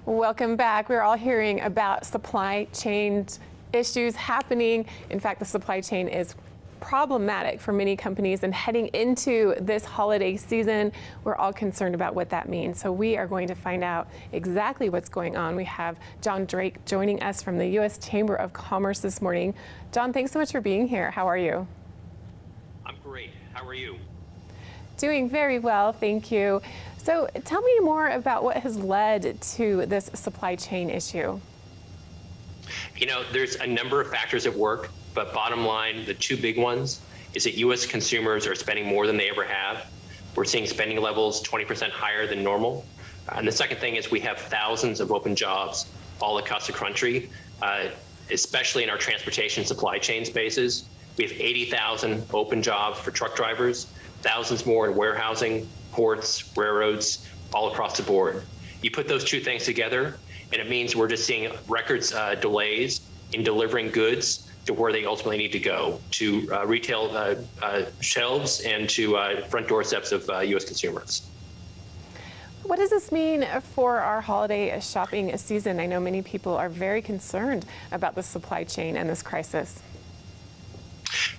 Welcome back. We're all hearing about supply chain issues happening. In fact, the supply chain is problematic for many companies, and heading into this holiday season, we're all concerned about what that means. So we are going to find out exactly what's going on. We have John Drake joining us from the U.S. Chamber of Commerce this morning. John, thanks so much for being here. How are you? I'm great. How are you? Doing very well, thank you. So tell me more about what has led to this supply chain issue. You know, there's a number of factors at work, but bottom line, the two big ones is that U.S. consumers are spending more than they ever have. We're seeing spending levels 20% higher than normal. And the second thing is we have thousands of open jobs all across the country, especially in our transportation supply chain spaces. We have 80,000 open jobs for truck drivers, thousands more in warehousing, ports, railroads, all across the board. You put those two things together, and it means we're just seeing records delays in delivering goods to where they ultimately need to go, to retail shelves and to front doorsteps of U.S. consumers. What does this mean for our holiday shopping season? I know many people are very concerned about the supply chain and this crisis.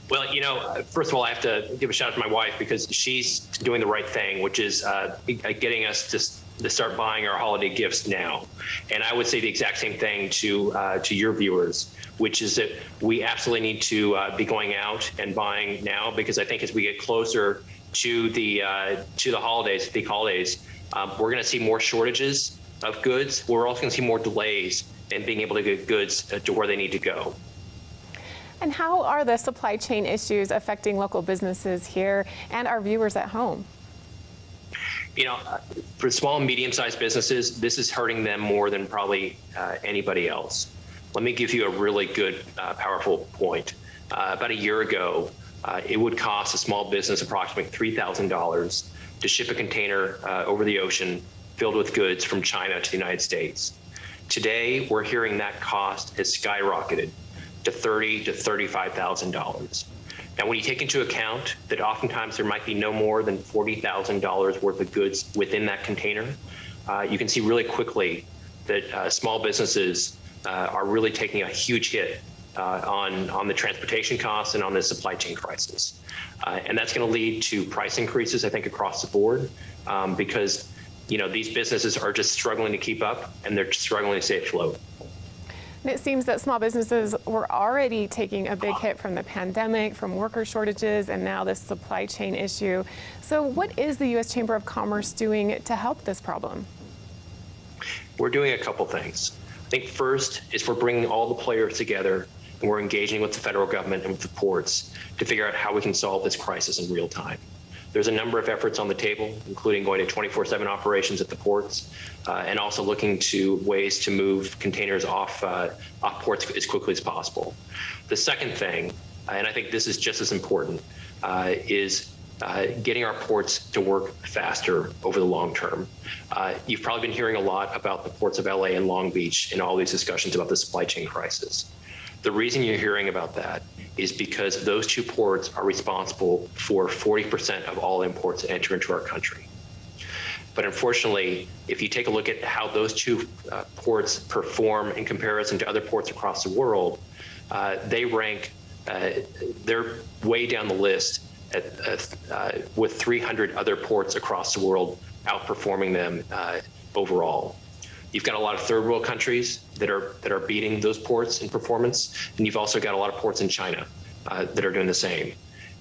Well, you know, first of all, I have to give a shout out to my wife because she's doing the right thing, which is getting us to start buying our holiday gifts now. And I would say the exact same thing to your viewers, which is that we absolutely need to be going out and buying now, because I think as we get closer to the holidays, peak holidays, we're going to see more shortages of goods. We're also going to see more delays in being able to get goods to where they need to go. And how are the supply chain issues affecting local businesses here and our viewers at home? You know, for small and medium-sized businesses, this is hurting them more than probably anybody else. Let me give you a really good, powerful point. About a year ago, it would cost a small business approximately $3,000 to ship a container over the ocean filled with goods from China to the United States. Today, we're hearing that cost has skyrocketed to $30,000 to $35,000. Now, when you take into account that oftentimes there might be no more than $40,000 worth of goods within that container, you can see really quickly that small businesses are really taking a huge hit on the transportation costs and on the supply chain crisis. And that's going to lead to price increases, I think, across the board, because, you know, these businesses are just struggling to keep up, and they're struggling to stay afloat. And it seems that small businesses were already taking a big hit from the pandemic, from worker shortages, and now this supply chain issue. So what is the U.S. Chamber of Commerce doing to help this problem? We're doing a couple things. I think first is we're bringing all the players together, and we're engaging with the federal government and with the ports to figure out how we can solve this crisis in real time. There's a number of efforts on the table, including going to 24/7 operations at the ports, and also looking to ways to move containers off ports as quickly as possible. The second thing, and I think this is just as important, is getting our ports to work faster over the long term. You've probably been hearing a lot about the ports of LA and Long Beach in all these discussions about the supply chain crisis. The reason you're hearing about that is because those two ports are responsible for 40% of all imports that enter into our country. But unfortunately, if you take a look at how those two ports perform in comparison to other ports across the world, they rank, they're way down the list with 300 other ports across the world outperforming them overall. You've got a lot of third world countries that are beating those ports in performance, and you've also got a lot of ports in China that are doing the same.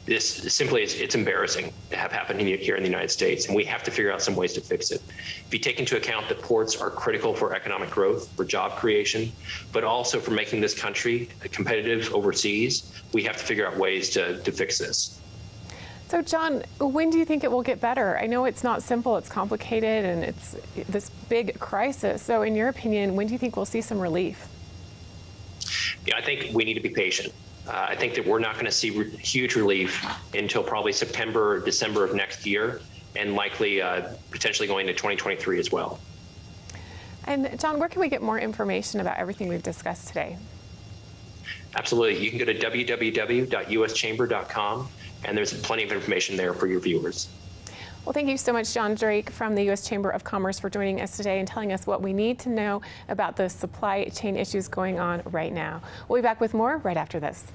This simply it's embarrassing to have happened here in the United States, and we have to figure out some ways to fix it. If you take into account that ports are critical for economic growth, for job creation, but also for making this country competitive overseas, we have to figure out ways to fix this. So, John, when do you think it will get better? I know it's not simple, it's complicated, and it's this big crisis. So, in your opinion, when do you think we'll see some relief? Yeah, I think we need to be patient. I think that we're not going to see huge relief until probably September, December of next year, and likely potentially going to 2023 as well. And, John, where can we get more information about everything we've discussed today? Absolutely. You can go to www.uschamber.com, and there's plenty of information there for your viewers. Well, thank you so much, John Drake from the U.S. Chamber of Commerce, for joining us today and telling us what we need to know about the supply chain issues going on right now. We'll be back with more right after this.